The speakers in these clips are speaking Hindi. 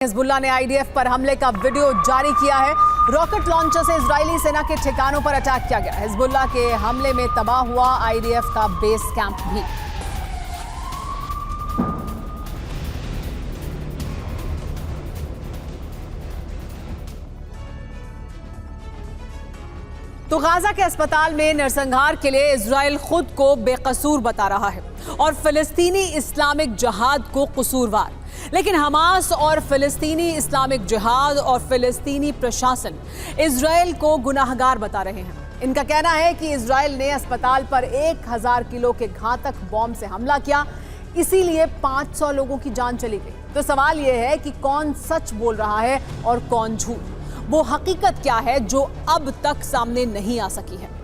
हिजबुल्लाह ने आईडीएफ पर हमले का वीडियो जारी किया है। रॉकेट लॉन्चर से इजरायली सेना के ठिकानों पर अटैक किया गया। हिजबुल्लाह के हमले में तबाह हुआ आईडीएफ का बेस कैंप भी। तो गाजा के अस्पताल में नरसंहार के लिए इजरायल खुद को बेकसूर बता रहा है और फिलिस्तीनी इस्लामिक जिहाद को कसूरवार। लेकिन हमास और फिलिस्तीनी इस्लामिक जिहाद और फिलिस्तीनी प्रशासन इजरायल को गुनाहगार बता रहे हैं। इनका कहना है कि इजरायल ने अस्पताल पर 1000 किलो के घातक बॉम्ब से हमला किया, इसीलिए 500 लोगों की जान चली गई। तो सवाल यह है कि कौन सच बोल रहा है और कौन झूठ। वो हकीकत क्या है जो अब तक सामने नहीं आ सकी है।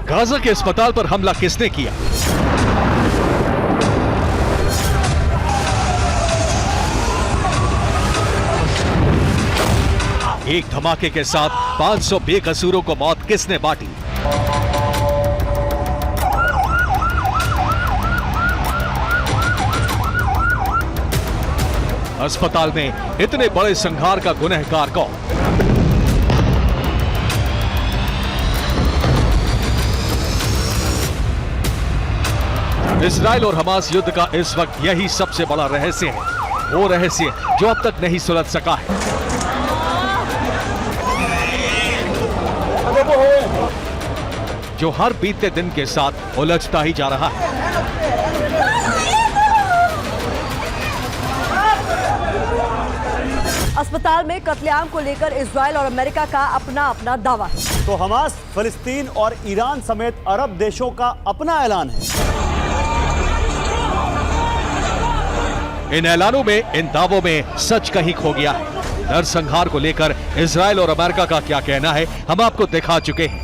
गाजा के अस्पताल पर हमला किसने किया? एक धमाके के साथ 500 बेकसूरों को मौत किसने बांटी? अस्पताल में इतने बड़े संहार का गुनहगार कौन? इजराइल और हमास युद्ध का इस वक्त यही सबसे बड़ा रहस्य है, वो रहस्य जो अब तक नहीं सुलझ सका है। जो हर बीतते दिन के साथ उलझता ही जा रहा है। अस्पताल में कत्लेआम को लेकर इजराइल और अमेरिका का अपना अपना दावा है। तो हमास, फिलिस्तीन और ईरान समेत अरब देशों का अपना ऐलान है। इन ऐलानों में, इन दावों में सच कहीं खो गया है। नरसंहार को लेकर इजराइल और अमेरिका का क्या कहना है, हम आपको दिखा चुके हैं।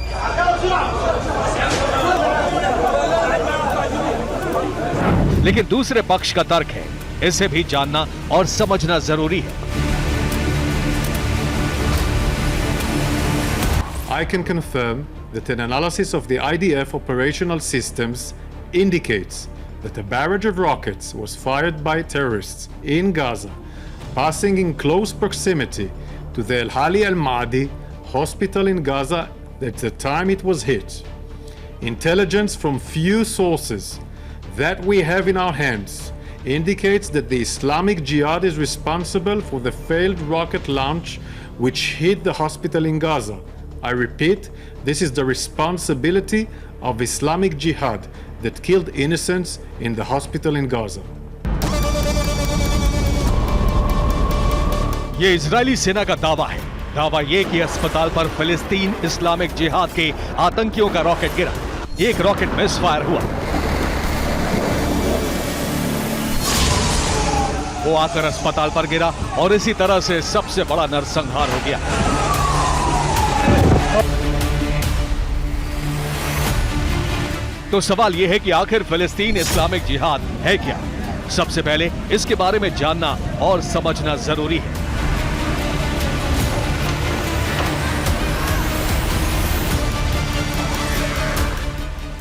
लेकिन दूसरे पक्ष का तर्क है, इसे भी जानना और समझना जरूरी है। I can confirm that an analysis of the IDF operational systems indicates that a barrage of rockets was fired by terrorists in Gaza, passing in close proximity to the Al-Hali Al-Ma'adi hospital in Gaza at the time it was hit. Intelligence from few sources that we have in our hands indicates that the Islamic Jihad is responsible for the failed rocket launch which hit the hospital in Gaza. I repeat, this is the responsibility of Islamic Jihad that killed innocents in the hospital in Gaza. ये इजरायली सेना का दावा है। दावा ये कि अस्पताल पर फिलिस्तीन इस्लामिक जिहाद के आतंकियों का रॉकेट गिरा। एक रॉकेट मिसफायर हुआ, वो आकर अस्पताल पर गिरा और इसी तरह से सबसे बड़ा नरसंहार हो गया। तो सवाल यह है कि आखिर फिलिस्तीन इस्लामिक जिहाद है क्या? सबसे पहले इसके बारे में जानना और समझना जरूरी है।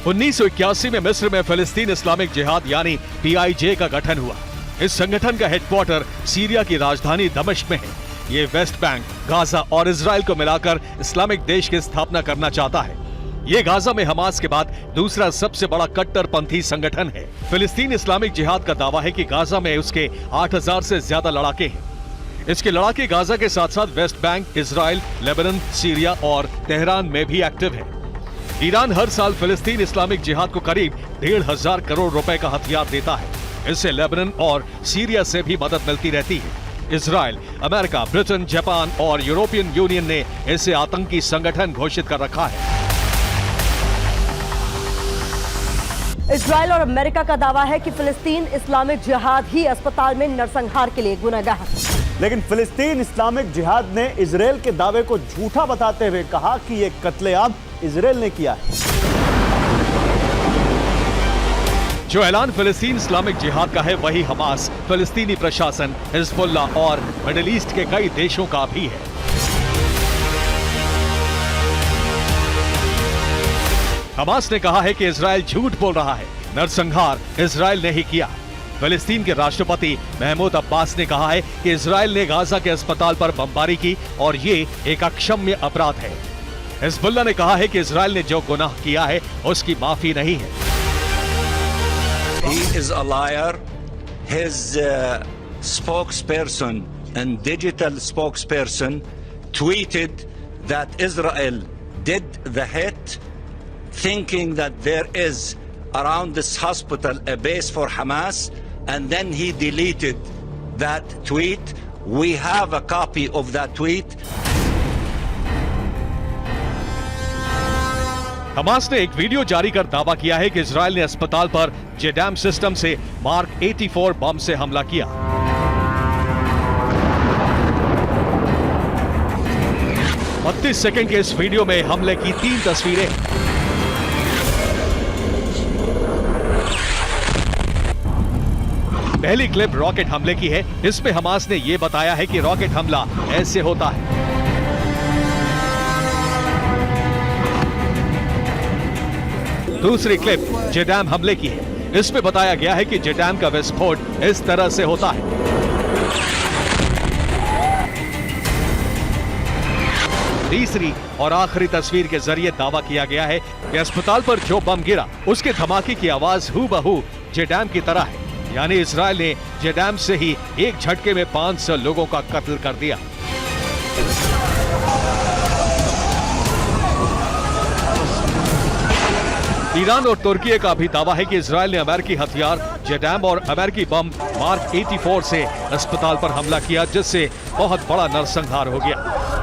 (1981) में मिस्र में फिलिस्तीन इस्लामिक जिहाद यानी PIJ का गठन हुआ। इस संगठन का हेडक्वार्टर सीरिया की राजधानी दमिश्क में है। ये वेस्ट बैंक, गाजा और इजराइल को मिलाकर इस्लामिक देश की स्थापना करना चाहता है। ये गाजा में हमास के बाद दूसरा सबसे बड़ा कट्टरपंथी संगठन है। फिलिस्तीन इस्लामिक जिहाद का दावा है कि गाजा में उसके 8000 से ज्यादा लड़ाके हैं। इसके लड़ाके गाजा के साथ साथ West Bank, Israel, Lebanon, Syria और तेहरान में भी एक्टिव है। ईरान हर साल फिलिस्तीन इस्लामिक जिहाद को करीब 1500 करोड़ रुपए का हथियार देता है। इससे लेबनान और सीरिया से भी मदद मिलती रहती है। इजराइल, अमेरिका, ब्रिटेन, जापान और यूरोपियन यूनियन ने इसे आतंकी संगठन घोषित कर रखा है। इजराइल और अमेरिका का दावा है कि फिलिस्तीन इस्लामिक जिहाद ही अस्पताल में नरसंहार के लिए गुनहगार है। लेकिन फिलिस्तीन इस्लामिक जिहाद ने इजराइल के दावे को झूठा बताते हुए कहा कि यह कत्लेआम इजराइल ने किया है। जो ऐलान फिलिस्तीन इस्लामिक जिहाद का है वही हमास, फिलिस्तीनी प्रशासन, हिजबुल्ला और मिडिल ईस्ट के कई देशों का भी है। हमास ने कहा है कि इजराइल झूठ बोल रहा है, नरसंहार इजराइल ने ही किया। फिलिस्तीन के राष्ट्रपति महमूद अब्बास ने कहा है कि इजराइल ने गाजा के अस्पताल पर बमबारी की और ये एक अक्षम्य अपराध है। हिजबुल्ला ने कहा है कि इजराइल ने जो गुनाह किया है उसकी माफी नहीं है। He is a liar. His spokesperson and digital spokesperson tweeted that Israel did the hit, thinking that there is around this hospital a base for Hamas, and then he deleted that tweet. We have a copy of that tweet. Hamas ने एक वीडियो जारी कर दावा किया है कि इजराइल ने अस्पताल पर जेडैम सिस्टम से मार्क 84 बम से हमला किया। बत्तीस सेकंड के इस वीडियो में हमले की 3 तस्वीरें। पहली क्लिप रॉकेट हमले की है। इसमें हमास ने यह बताया है कि रॉकेट हमला ऐसे होता है। दूसरी क्लिप जेडैम हमले की है। इसमें बताया गया है कि जेडैम का विस्फोट इस तरह से होता है। तीसरी और आखिरी तस्वीर के जरिए दावा किया गया है कि अस्पताल पर जो बम गिरा उसके धमाके की आवाज हूबहू जेडैम की तरह है, यानी इजराइल ने जेडैम से ही एक झटके में 500 लोगों का कत्ल कर दिया। ईरान और तुर्की का भी दावा है कि इजराइल ने अमेरिकी हथियार जेडैम और अमेरिकी बम मार्क 84 से अस्पताल पर हमला किया, जिससे बहुत बड़ा नरसंहार हो गया।